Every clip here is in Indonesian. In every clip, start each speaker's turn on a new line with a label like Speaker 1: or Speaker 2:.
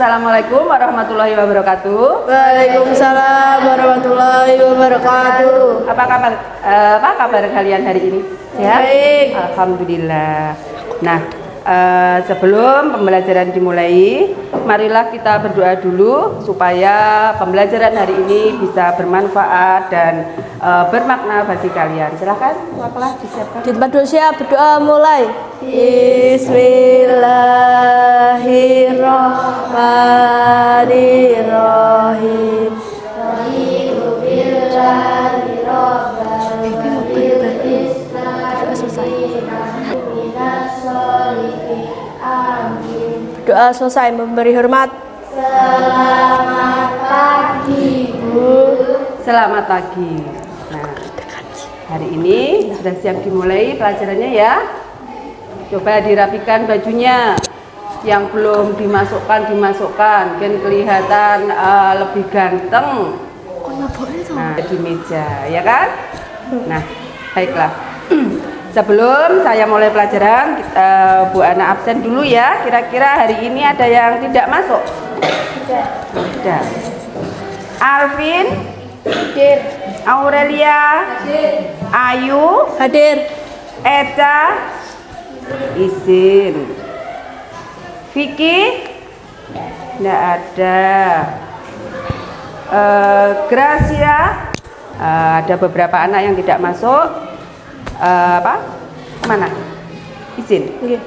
Speaker 1: Assalamualaikum warahmatullahi wabarakatuh.
Speaker 2: Waalaikumsalam warahmatullahi wabarakatuh.
Speaker 1: Apa kabar kalian hari ini? Sehat?
Speaker 2: Baik.
Speaker 1: Alhamdulillah. Nah, sebelum pembelajaran dimulai, marilah kita berdoa dulu supaya pembelajaran hari ini bisa bermanfaat dan bermakna bagi kalian. Silahkan, waklah disiapkan.
Speaker 2: Di tempat dulu siap, berdoa mulai. Bismillahirrahmanirrahim. Doa selesai, memberi hormat.
Speaker 3: Selamat pagi, Bu.
Speaker 1: Selamat pagi. Nah, hari ini sudah siap dimulai pelajarannya ya. Coba dirapikan bajunya. Yang belum dimasukkan, kan kelihatan lebih ganteng. Nah, di meja, ya kan? Nah, baiklah. Sebelum saya mulai pelajaran, Bu Ana absen dulu ya. Kira-kira hari ini ada yang tidak masuk? Tidak. Alvin?
Speaker 2: Hadir.
Speaker 1: Aurelia?
Speaker 2: Hadir.
Speaker 1: Ayu?
Speaker 2: Hadir.
Speaker 1: Eca? Izin. Vicky? Tidak ada. Gracia? Ada beberapa anak yang tidak masuk. Mana? Izin.
Speaker 2: Oke.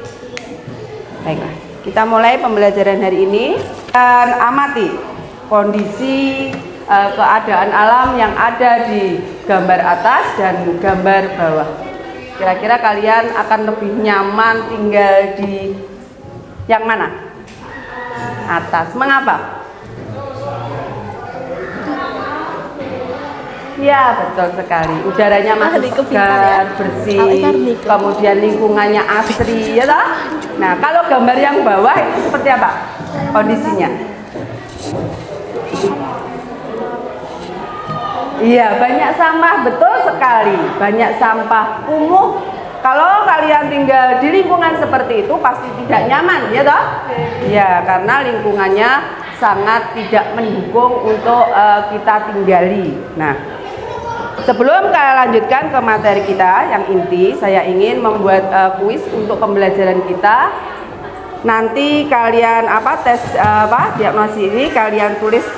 Speaker 1: Baiklah, kita mulai pembelajaran hari ini dan amati kondisi keadaan alam yang ada di gambar atas dan gambar bawah. Kira-kira kalian akan lebih nyaman tinggal di yang mana? Atas. Mengapa? Ya, betul sekali. Udaranya masih segar, bersih, kemudian lingkungannya asri, ya toh? Nah, kalau gambar yang bawah itu seperti apa kondisinya? Iya, banyak sampah, betul sekali. Banyak sampah kumuh. Kalau kalian tinggal di lingkungan seperti itu pasti tidak nyaman, ya toh? Ya, karena lingkungannya sangat tidak mendukung untuk kita tinggali. Nah, sebelum kita lanjutkan ke materi kita yang inti, saya ingin membuat kuis untuk pembelajaran kita. Nanti kalian tes diagnosis ini kalian tulis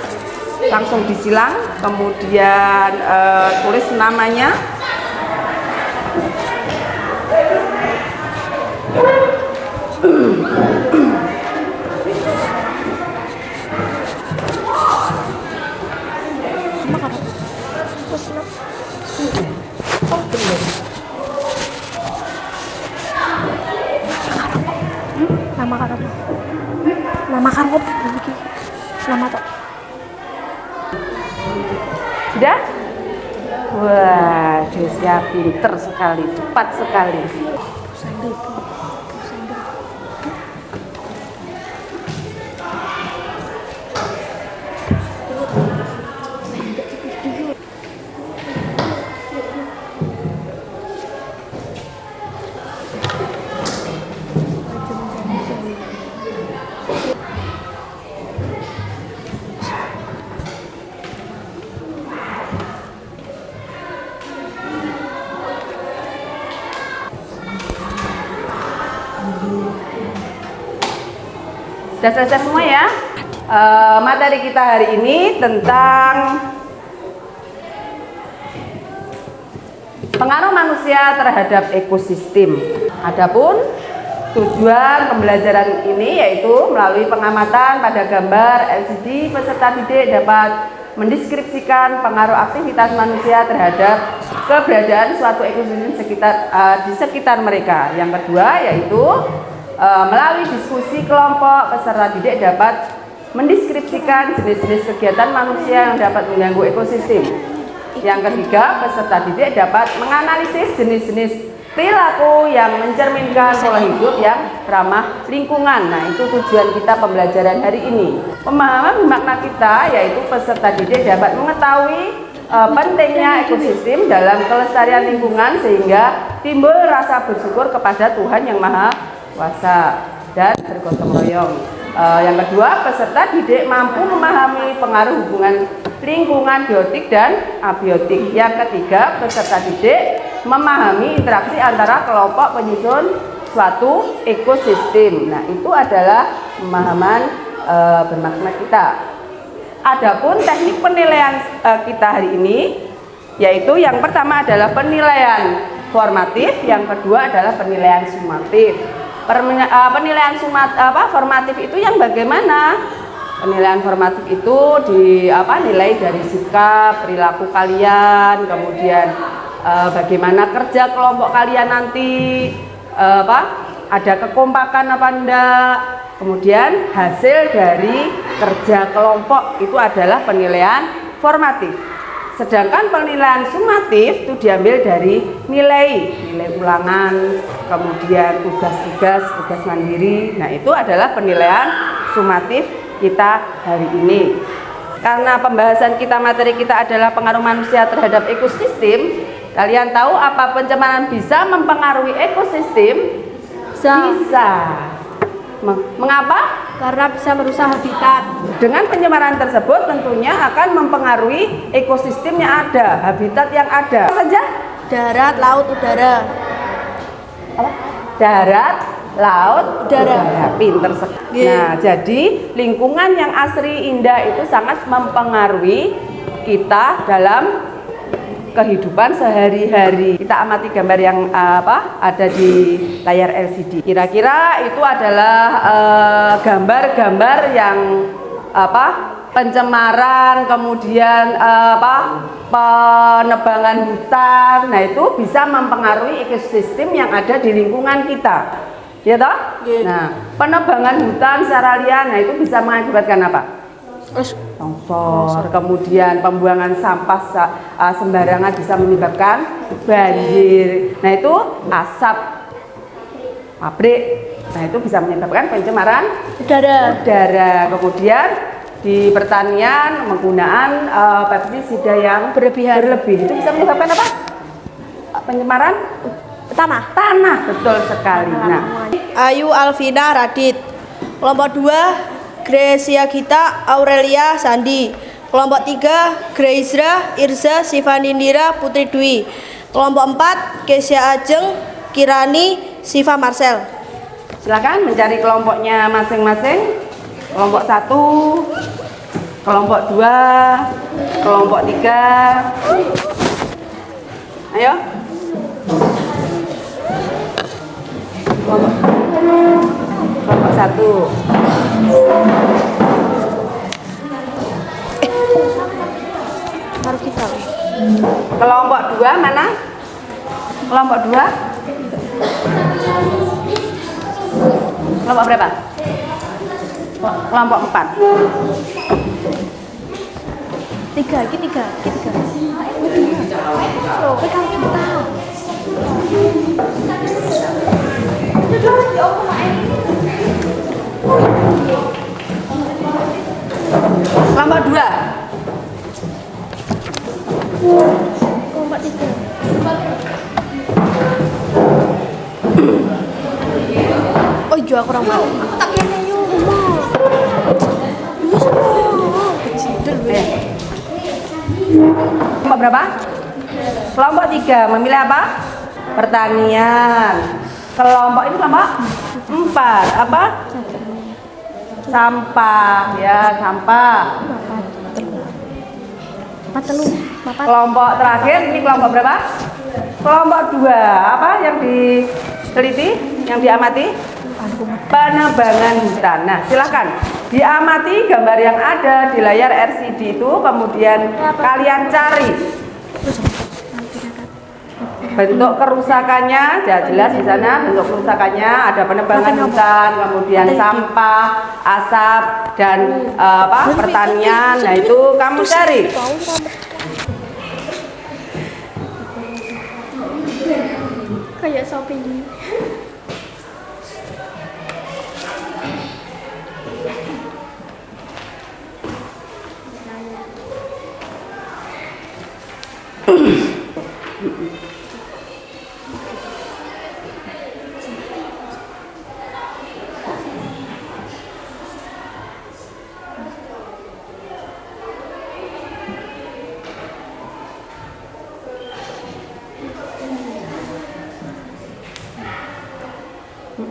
Speaker 1: langsung disilang, kemudian tulis namanya.
Speaker 2: Nama toh.
Speaker 1: Sudah? Wah, Desia pinter sekali, cepat sekali. Sudah selesai semua ya? Materi kita hari ini tentang pengaruh manusia terhadap ekosistem. Adapun tujuan pembelajaran ini yaitu melalui pengamatan pada gambar LCD, peserta didik dapat mendeskripsikan pengaruh aktivitas manusia terhadap keberadaan suatu ekosistem di sekitar mereka. Yang kedua yaitu melalui diskusi kelompok, peserta didik dapat mendeskripsikan jenis-jenis kegiatan manusia yang dapat mengganggu ekosistem. Yang ketiga, peserta didik dapat menganalisis jenis-jenis perilaku yang mencerminkan pola hidup yang ramah lingkungan. Nah, itu tujuan kita pembelajaran hari ini. Pemahaman makna kita yaitu peserta didik dapat mengetahui pentingnya ekosistem dalam kelestarian lingkungan sehingga timbul rasa bersyukur kepada Tuhan yang Maha Kuasa dan bergotong royong. Yang kedua, peserta didik mampu memahami pengaruh hubungan lingkungan biotik dan abiotik. Yang ketiga, peserta didik memahami interaksi antara kelompok penyusun suatu ekosistem. Nah, itu adalah pemahaman bermakna kita. Adapun teknik penilaian kita hari ini, yaitu yang pertama adalah penilaian formatif, yang kedua adalah penilaian sumatif. Penilaian formatif itu yang bagaimana? Penilaian formatif itu nilai dari sikap, perilaku kalian, kemudian bagaimana kerja kelompok kalian nanti, ada kekompakan apa enggak, kemudian hasil dari kerja kelompok itu adalah penilaian formatif. Sedangkan penilaian sumatif itu diambil dari nilai ulangan, kemudian tugas mandiri. Nah, itu adalah penilaian sumatif kita hari ini. Karena pembahasan kita, materi kita adalah pengaruh manusia terhadap ekosistem. Kalian tahu apa pencemaran bisa mempengaruhi ekosistem? Bisa. Mengapa?
Speaker 2: Karena bisa merusak habitat.
Speaker 1: Dengan pencemaran tersebut tentunya akan mempengaruhi ekosistem yang ada, habitat yang ada. Apa saja?
Speaker 2: Darat, laut, udara.
Speaker 1: Apa? Darat, laut, udara. Pinter sekali. Nah, jadi lingkungan yang asri, indah itu sangat mempengaruhi kita dalam kehidupan sehari-hari. Kita amati gambar yang ada di layar LCD. Kira-kira itu adalah gambar-gambar yang pencemaran, kemudian penebangan hutan. Nah, itu bisa mempengaruhi ekosistem yang ada di lingkungan kita. Ya toh?
Speaker 2: Yeah.
Speaker 1: Nah, penebangan hutan secara liar, nah itu bisa mengakibatkan apa? Longsor, kemudian pembuangan sampah sembarangan bisa menyebabkan banjir. Nah, itu asap pabrik. Nah, itu bisa menyebabkan pencemaran udara. Kemudian di pertanian penggunaan pestisida yang berlebih itu bisa menyebabkan apa? Pencemaran tanah. Betul sekali. Nah,
Speaker 2: Ayu Alvina Radit. Kelompok 2 Grecia Gita Aurelia Sandi. Kelompok 3 Greizra Irza Sivanindira Putri Dwi. Kelompok 4 Kesia Ajeng Kirani Siva Marcel.
Speaker 1: silakan mencari kelompoknya masing-masing. Kelompok 1, kelompok 2, kelompok 3. Ayo. Kelompok 1.
Speaker 2: Harus kita.
Speaker 1: Kelompok 2 mana? Kelompok 2. Kelompok berapa? Kelompok 4.
Speaker 2: 3, ini 3. So, pegang kita.
Speaker 1: Kelompok 2.
Speaker 2: Kelompok 3. Oh iya, aku orang mau. Aku tak kene yo, mau. Ini semua. Kecil weh.
Speaker 1: Kelompok berapa? Kelompok 3 memilih apa? Pertanian. Kelompok ini kelompok 4 apa? Sampah, ya, sampah. Kelompok terakhir ini kelompok berapa? Kelompok 2. Apa yang diteliti, yang diamati? Penebangan hutan. Nah, silahkan diamati gambar yang ada di layar LCD itu, kemudian kalian cari bentuk kerusakannya. Jelas di sana bentuk kerusakannya ada penebangan hutan, kemudian sampah, asap, dan pertanian. Nah, itu kamu cari.
Speaker 2: Kayak shopping.
Speaker 1: Iya.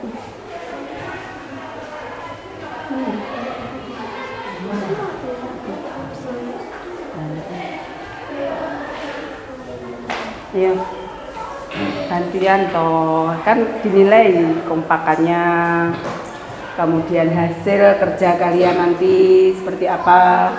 Speaker 1: Gantian toh, kan dinilai kompakannya, kemudian hasil kerja kalian nanti seperti apa.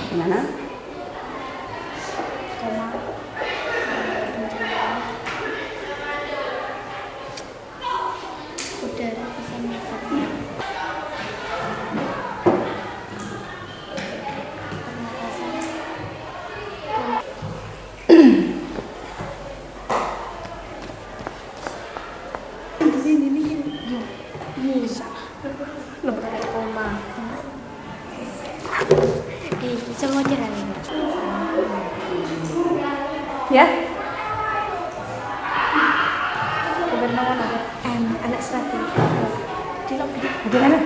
Speaker 1: Gimana?
Speaker 3: Udara bisa menyebabkan koma. Semua cerah
Speaker 1: Ya?
Speaker 3: anak serati.
Speaker 1: Gimana?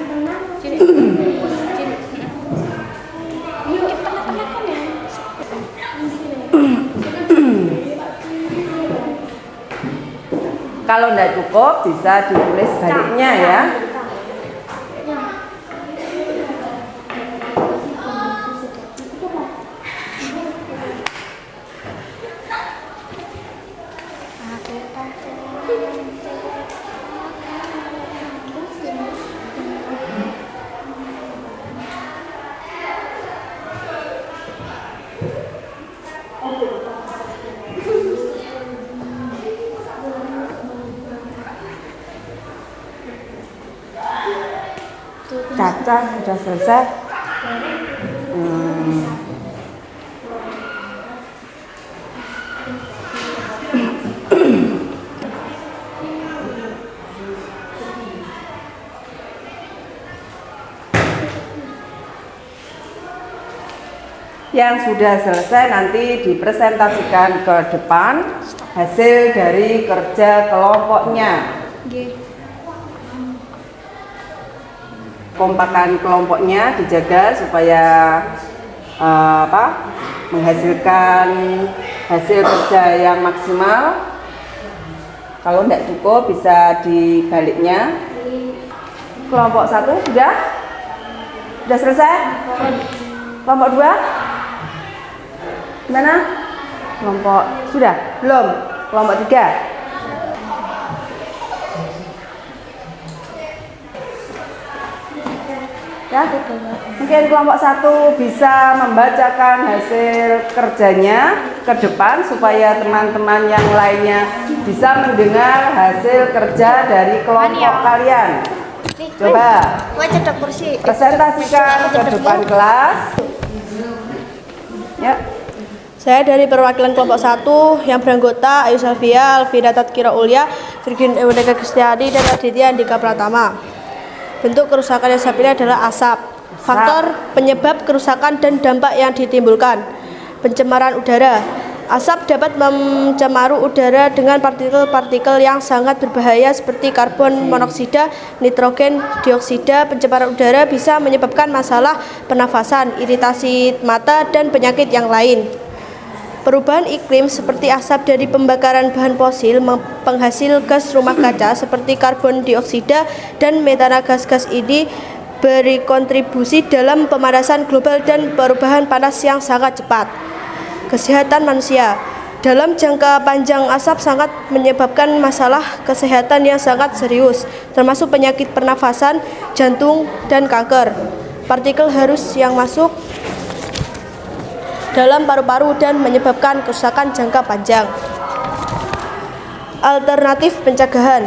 Speaker 1: Kalau tidak cukup bisa ditulis baliknya ya. Caca sudah selesai. Yang sudah selesai nanti dipresentasikan ke depan hasil dari kerja kelompoknya. Kompakan kelompoknya dijaga supaya menghasilkan hasil kerja yang maksimal. Kalau tidak cukup bisa dibaliknya. Kelompok 1 sudah selesai. Kelompok 2 gimana? Kelompok sudah belum? Kelompok 3 ya, mungkin kelompok 1 bisa membacakan hasil kerjanya ke depan supaya teman-teman yang lainnya bisa mendengar hasil kerja dari kelompok kalian. Coba presentasikan ke depan kelas. Ya.
Speaker 2: Saya dari perwakilan kelompok 1 yang beranggota Ayu Salvia, Alvida Tatkira Ulia, Virgin Ewendeka Kristiadi, dan Aditya Andika Pratama. Bentuk kerusakan yang sapilnya adalah asap. Faktor penyebab kerusakan dan dampak yang ditimbulkan. Pencemaran udara. Asap dapat mencemari udara dengan partikel-partikel yang sangat berbahaya seperti karbon monoksida, nitrogen dioksida. Pencemaran udara bisa menyebabkan masalah pernafasan, iritasi mata, dan penyakit yang lain. Perubahan iklim seperti asap dari pembakaran bahan fosil, penghasil gas rumah kaca seperti karbon dioksida dan metana. Gas-gas ini berkontribusi dalam pemanasan global dan perubahan panas yang sangat cepat. Kesehatan manusia. Dalam jangka panjang asap sangat menyebabkan masalah kesehatan yang sangat serius, termasuk penyakit pernafasan, jantung, dan kanker. Partikel halus yang masuk dalam paru-paru dan menyebabkan kerusakan jangka panjang. Alternatif pencegahan.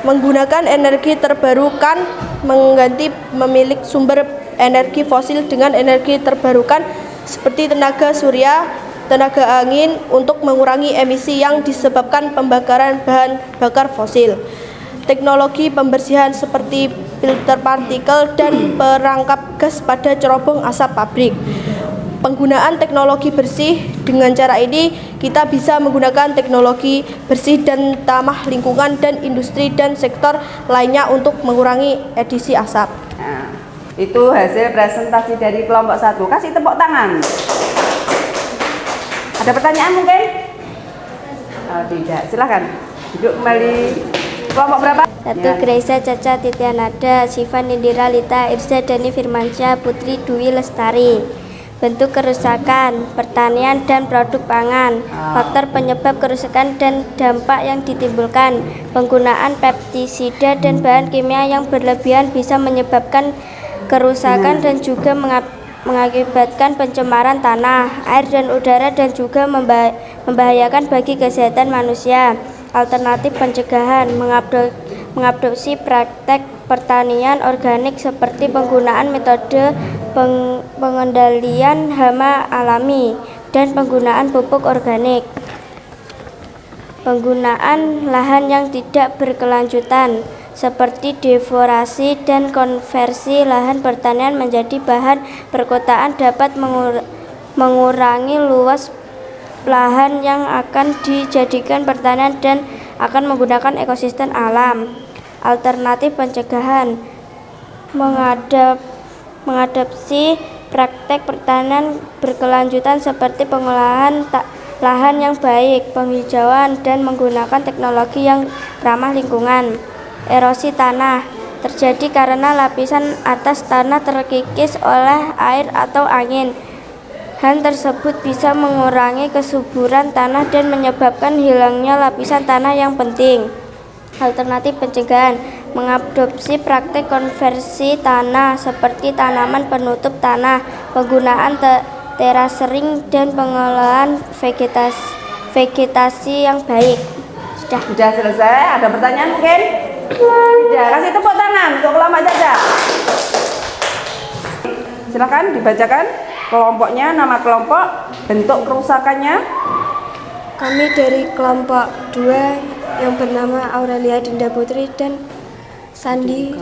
Speaker 2: Menggunakan energi terbarukan, mengganti memilih sumber energi fosil dengan energi terbarukan seperti tenaga surya, tenaga angin untuk mengurangi emisi yang disebabkan pembakaran bahan bakar fosil. Teknologi pembersihan seperti filter partikel, dan perangkap gas pada cerobong asap pabrik. Penggunaan teknologi bersih, dengan cara ini kita bisa menggunakan teknologi bersih dan ramah lingkungan dan industri dan sektor lainnya untuk mengurangi emisi asap.
Speaker 1: Nah, itu hasil presentasi dari kelompok 1. Kasih tepuk tangan. Ada pertanyaan mungkin? Oh, tidak, silahkan duduk kembali. Kelompok berapa?
Speaker 3: 1. Gracia Caca Titianada, Siva Nindira Lita Irza Dani Firmansyah Putri Dwi Lestari. Bentuk kerusakan, pertanian dan produk pangan, faktor penyebab kerusakan dan dampak yang ditimbulkan. Penggunaan pestisida dan bahan kimia yang berlebihan bisa menyebabkan kerusakan dan juga mengakibatkan pencemaran tanah, air dan udara dan juga membahayakan bagi kesehatan manusia. Alternatif pencegahan, mengadopsi praktek pertanian organik seperti penggunaan metode pengendalian hama alami dan penggunaan pupuk organik. Penggunaan lahan yang tidak berkelanjutan seperti deforestasi dan konversi lahan pertanian menjadi bahan perkotaan dapat mengurangi luas lahan yang akan dijadikan pertanian dan akan menggunakan ekosistem alam. Alternatif pencegahan, mengadopsi praktek pertanian berkelanjutan seperti pengolahan lahan yang baik, penghijauan, dan menggunakan teknologi yang ramah lingkungan. Erosi tanah terjadi karena lapisan atas tanah terkikis oleh air atau angin. Hal tersebut bisa mengurangi kesuburan tanah dan menyebabkan hilangnya lapisan tanah yang penting. Alternatif pencegahan, mengadopsi praktek konversi tanah seperti tanaman penutup tanah, penggunaan terasering dan pengelolaan vegetasi yang baik.
Speaker 1: Sudah selesai. Ada pertanyaan mungkin? Tidak. Kasih tepuk tangan untuk kelompok Caca. Silakan dibacakan kelompoknya, nama kelompok, bentuk kerusakannya.
Speaker 2: Kami dari kelompok 2 yang bernama Aurelia Dinda Putri dan Sandi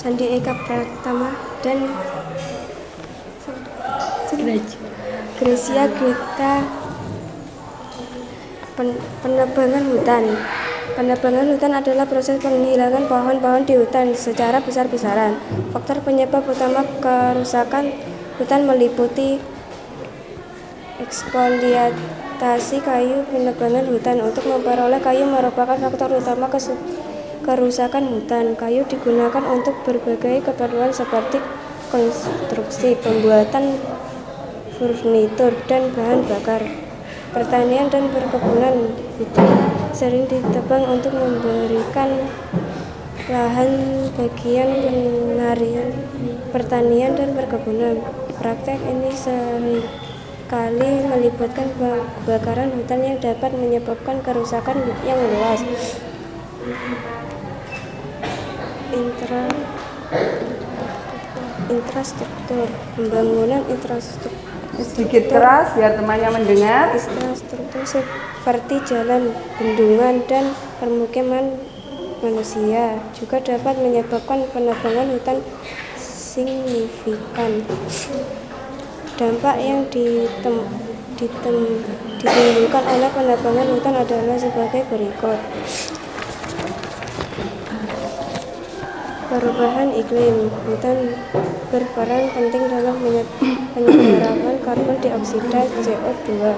Speaker 2: Eka Pratama dan Gracia Greta. Penebangan hutan. Penebangan hutan adalah proses penghilangan pohon-pohon di hutan secara besar-besaran. Faktor penyebab utama kerusakan hutan meliputi eksploitasi kayu. Penebangan hutan untuk memperoleh kayu merupakan faktor utama kerusakan hutan. Kayu digunakan untuk berbagai keperluan seperti konstruksi, pembuatan furnitur, dan bahan bakar. Pertanian dan perkebunan hutan sering ditebang untuk memberikan lahan bagian pertanian dan perkebunan. Praktek ini seringkali melibatkan kebakaran hutan yang dapat menyebabkan kerusakan yang luas. Infrastruktur, pembangunan infrastruktur.
Speaker 1: Sedikit keras biar temannya mendengar.
Speaker 2: Infrastruktur seperti jalan, bendungan, dan permukiman manusia juga dapat menyebabkan penebangan hutan signifikan. Dampak yang ditimbulkan oleh penebangan hutan adalah sebagai berikut. Perubahan iklim. Hutan berperan penting dalam penyerapan karbon dioksida CO2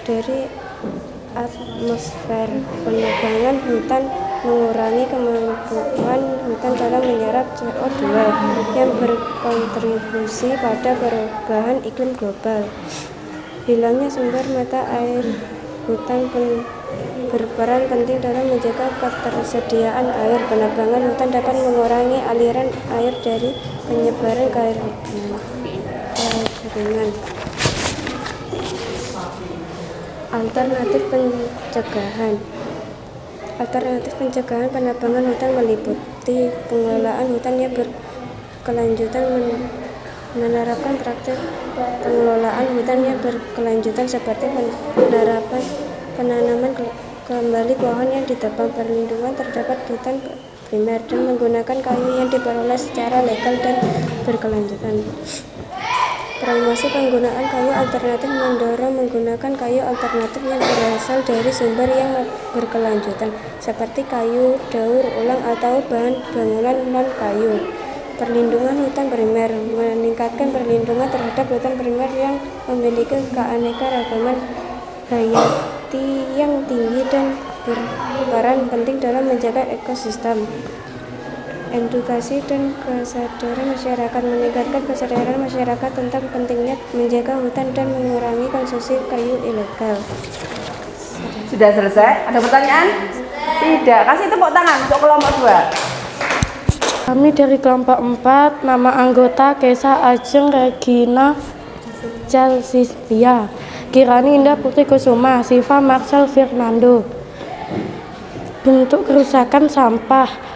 Speaker 2: dari atmosfer. Penebangan hutan mengurangi kemampuan hutan dalam menyerap CO2 yang berkontribusi pada perubahan iklim global. Hilangnya sumber mata air. Hutan berperan penting dalam menjaga ketersediaan air. Penebangan hutan dapat mengurangi aliran air dari penyebaran kekeringan. Alternatif pencegahan penebangan hutan meliputi pengelolaan hutan yang berkelanjutan, menerapkan praktik pengelolaan hutan yang berkelanjutan seperti penanaman kembali pohon yang ditebang, perlindungan terhadap hutan
Speaker 3: primer dan menggunakan kayu yang diperoleh secara legal dan berkelanjutan. Promosi penggunaan kayu alternatif mendorong menggunakan kayu alternatif yang berasal dari sumber yang berkelanjutan, seperti kayu daur ulang atau bahan bangunan non-kayu. Perlindungan hutan primer meningkatkan perlindungan terhadap hutan primer yang memiliki keanekaragaman hayati yang tinggi dan berperan penting dalam menjaga ekosistem. Edukasi dan kesadaran masyarakat meningkatkan kesadaran masyarakat tentang pentingnya menjaga hutan dan mengurangi konsumsi kayu ilegal.
Speaker 1: Sudah selesai? Ada pertanyaan? Tidak. Kasih tepuk tangan untuk kelompok 2.
Speaker 4: Kami dari kelompok 4, nama anggota Kesa Ajeng Regina Celsistia, Kirani Indah Putri Kusuma, Siva Marcel Fernando. Bentuk kerusakan sampah.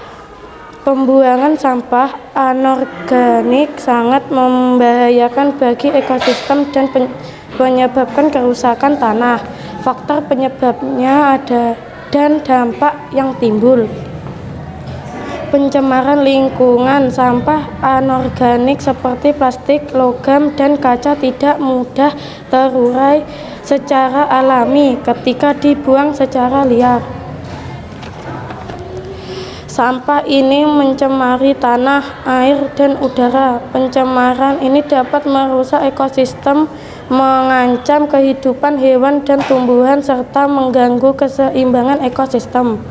Speaker 4: Pembuangan sampah anorganik sangat membahayakan bagi ekosistem dan menyebabkan kerusakan tanah. Faktor penyebabnya ada dan dampak yang timbul. Pencemaran lingkungan, sampah anorganik seperti plastik, logam, dan kaca tidak mudah terurai secara alami ketika dibuang secara liar. Sampah ini mencemari tanah, air, dan udara. Pencemaran ini dapat merusak ekosistem, mengancam kehidupan hewan dan tumbuhan, serta mengganggu keseimbangan ekosistem.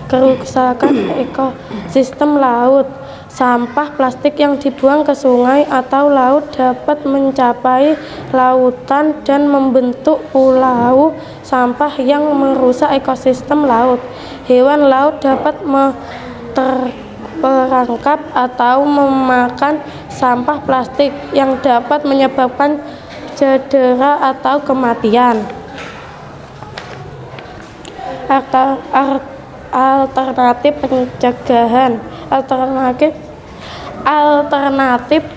Speaker 4: Kerusakan ekosistem laut. Sampah plastik yang dibuang ke sungai atau laut dapat mencapai lautan dan membentuk pulau sampah yang merusak ekosistem laut. Hewan laut dapat terperangkap atau memakan sampah plastik yang dapat menyebabkan cedera atau kematian. Alternatif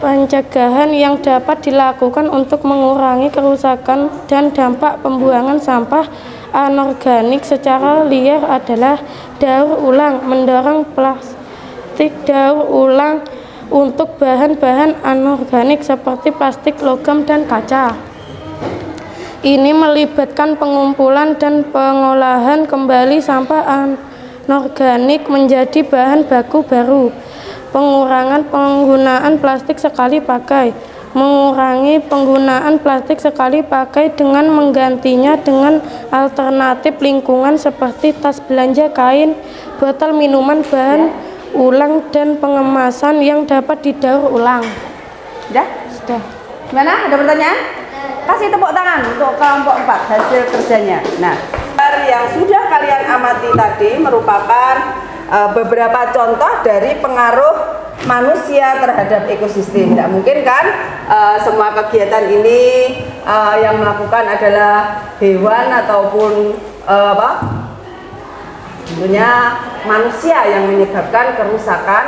Speaker 4: pencegahan yang dapat dilakukan untuk mengurangi kerusakan dan dampak pembuangan sampah anorganik secara liar adalah daur ulang, mendorong plastik daur ulang untuk bahan-bahan anorganik seperti plastik, logam, dan kaca. Ini melibatkan pengumpulan dan pengolahan kembali sampah anorganik menjadi bahan baku baru. Pengurangan penggunaan plastik sekali pakai. Mengurangi penggunaan plastik sekali pakai dengan menggantinya dengan alternatif lingkungan seperti tas belanja kain, botol minuman bahan ulang, dan pengemasan yang dapat didaur ulang.
Speaker 1: Sudah? Gimana? Ada pertanyaan? Kasih tepuk tangan untuk kelompok 4 hasil kerjanya. Nah, yang sudah kalian amati tadi merupakan beberapa contoh dari pengaruh manusia terhadap ekosistem. Tidak mungkin kan semua kegiatan ini yang melakukan adalah hewan ataupun tentunya manusia yang menyebabkan kerusakan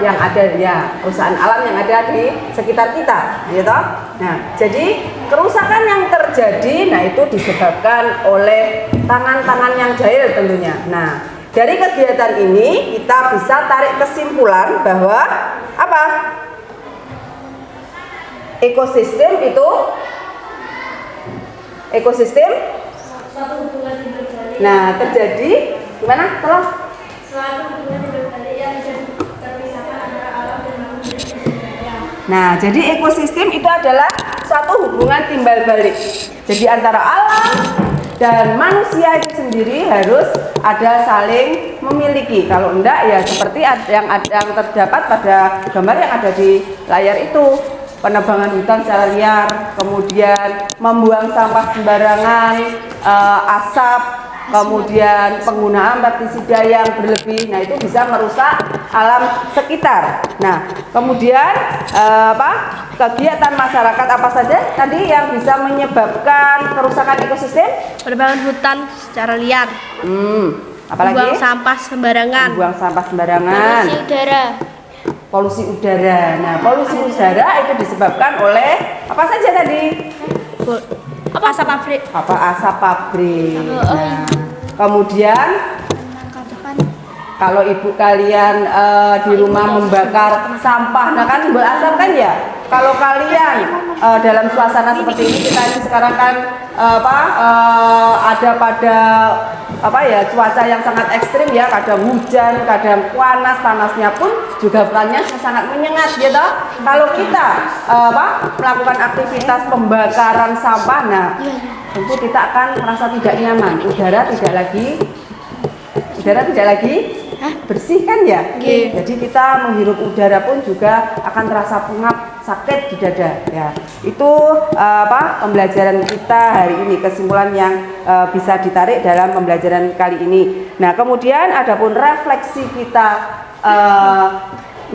Speaker 1: yang ada, ya, kerusakan alam yang ada di sekitar kita, gitu. Nah, jadi kerusakan yang terjadi, nah itu disebabkan oleh tangan-tangan yang jahil tentunya. Nah, dari kegiatan ini kita bisa tarik kesimpulan bahwa apa? Ekosistem itu nah terjadi gimana? Tolong. Nah, jadi ekosistem itu adalah suatu hubungan timbal balik. Jadi antara alam dan manusia itu sendiri harus ada saling memiliki. Kalau enggak ya seperti yang terdapat pada gambar yang ada di layar itu, penebangan hutan secara liar, kemudian membuang sampah sembarangan, asap, kemudian penggunaan pestisida yang berlebih. Nah, itu bisa merusak alam sekitar. Nah, kemudian kegiatan masyarakat apa saja tadi yang bisa menyebabkan kerusakan ekosistem?
Speaker 2: Penebangan hutan secara liar.
Speaker 1: Apalagi?
Speaker 2: Buang sampah sembarangan.
Speaker 1: Buang sampah sembarangan.
Speaker 3: Polusi udara.
Speaker 1: Polusi udara. Nah, polusi udara itu disebabkan oleh apa saja tadi?
Speaker 2: Asap pabrik.
Speaker 1: Asap pabrik. Nah, kemudian Kalau ibu kalian di rumah membakar sampah, nah kan timbul asap kan ya. Kalau kalian dalam suasana seperti ini, kita ini sekarang kan ada pada cuaca yang sangat ekstrim ya, kadang hujan, kadang panasnya pun juga bukannya sangat menyengat gitu. Kalau kita melakukan aktivitas pembakaran sampah, nah tentu kita akan merasa tidak nyaman, udara tidak lagi bersih kan ya. Jadi kita menghirup udara pun juga akan terasa pengap, sakit di dada ya. Itu pembelajaran kita hari ini, kesimpulan yang bisa ditarik dalam pembelajaran kali ini. Nah, kemudian adapun refleksi kita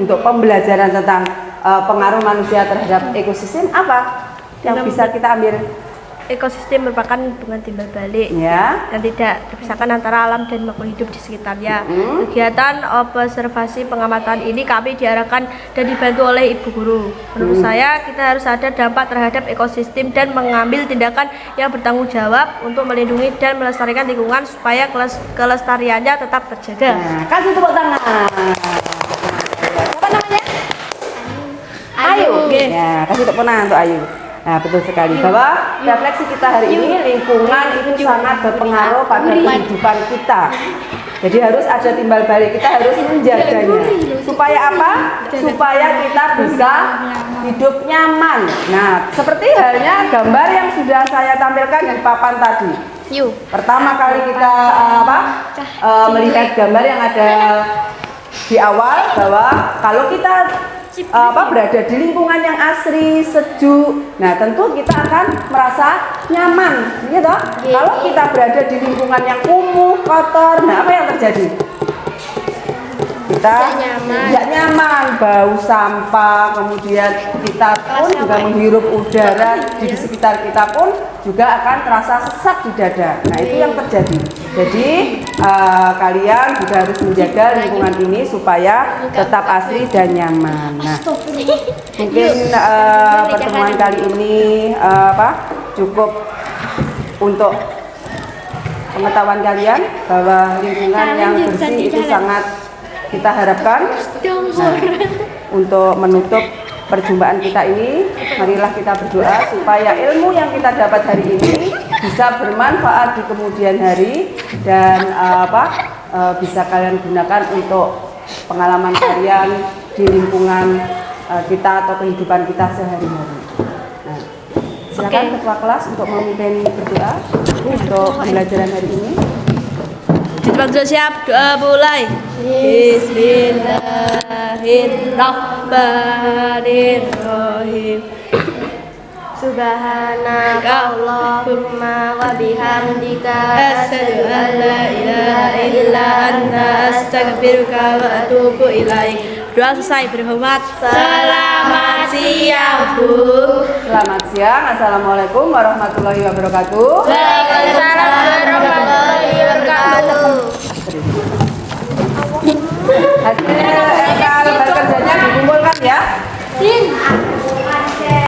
Speaker 1: untuk pembelajaran tentang pengaruh manusia terhadap ekosistem, apa yang bisa kita ambil?
Speaker 2: Ekosistem merupakan hubungan timbal balik
Speaker 1: Ya.
Speaker 2: yang tidak terpisahkan antara alam dan makhluk hidup di sekitarnya. Kegiatan observasi pengamatan ini kami diarahkan dan dibantu oleh ibu guru. Menurut saya kita harus sadar dampak terhadap ekosistem dan mengambil tindakan yang bertanggung jawab untuk melindungi dan melestarikan lingkungan supaya kelestariannya tetap terjaga.
Speaker 1: Nah, kasih tepuk tangan. Apa namanya? Ayu. Ya, kasih tepuk tangan untuk Ayu. Nah, betul sekali bahwa refleksi kita hari ini, lingkungan itu sangat berpengaruh pada kehidupan kita. Jadi harus ada timbal balik, kita harus menjaganya. Supaya apa? Supaya kita bisa hidup nyaman. Nah, seperti halnya gambar yang sudah saya tampilkan di papan tadi. Pertama kali kita melihat gambar yang ada di awal, bahwa kalau kita berada di lingkungan yang asri, sejuk, nah tentu kita akan merasa nyaman, gitu. Kalau kita berada di lingkungan yang kumuh, kotor, nah apa yang terjadi? Kita tidak nyaman, bau sampah, kemudian kita pun juga menghirup udara di sekitar kita pun juga akan terasa sesak di dada. Nah itu yang terjadi. Jadi kalian juga harus menjaga lingkungan ini supaya tetap asri dan nyaman. Nah mungkin pertemuan kali ini cukup untuk pengetahuan kalian bahwa lingkungan yang bersih itu sangat kita harapkan. Nah, untuk menutup perjumpaan kita ini, marilah kita berdoa supaya ilmu yang kita dapat hari ini bisa bermanfaat di kemudian hari dan bisa kalian gunakan untuk pengalaman kalian di lingkungan kita atau kehidupan kita sehari-hari. Nah, silakan ketua kelas untuk memimpin berdoa untuk pembelajaran hari ini.
Speaker 2: Waktu siap, doa mulai. Bismillahirrahmanirrahim.
Speaker 3: Subhanaka Allahumma wa bihamdika
Speaker 2: Asyhadu an la ilaha illa anta astaghfiruka wa atubu ilaik. Doa selesai, berhormat. Selamat siang, Bu.
Speaker 1: Selamat siang. Assalamualaikum warahmatullahi wabarakatuh.
Speaker 3: Waalaikumsalam warahmatullahi wabarakatuh.
Speaker 1: Hasil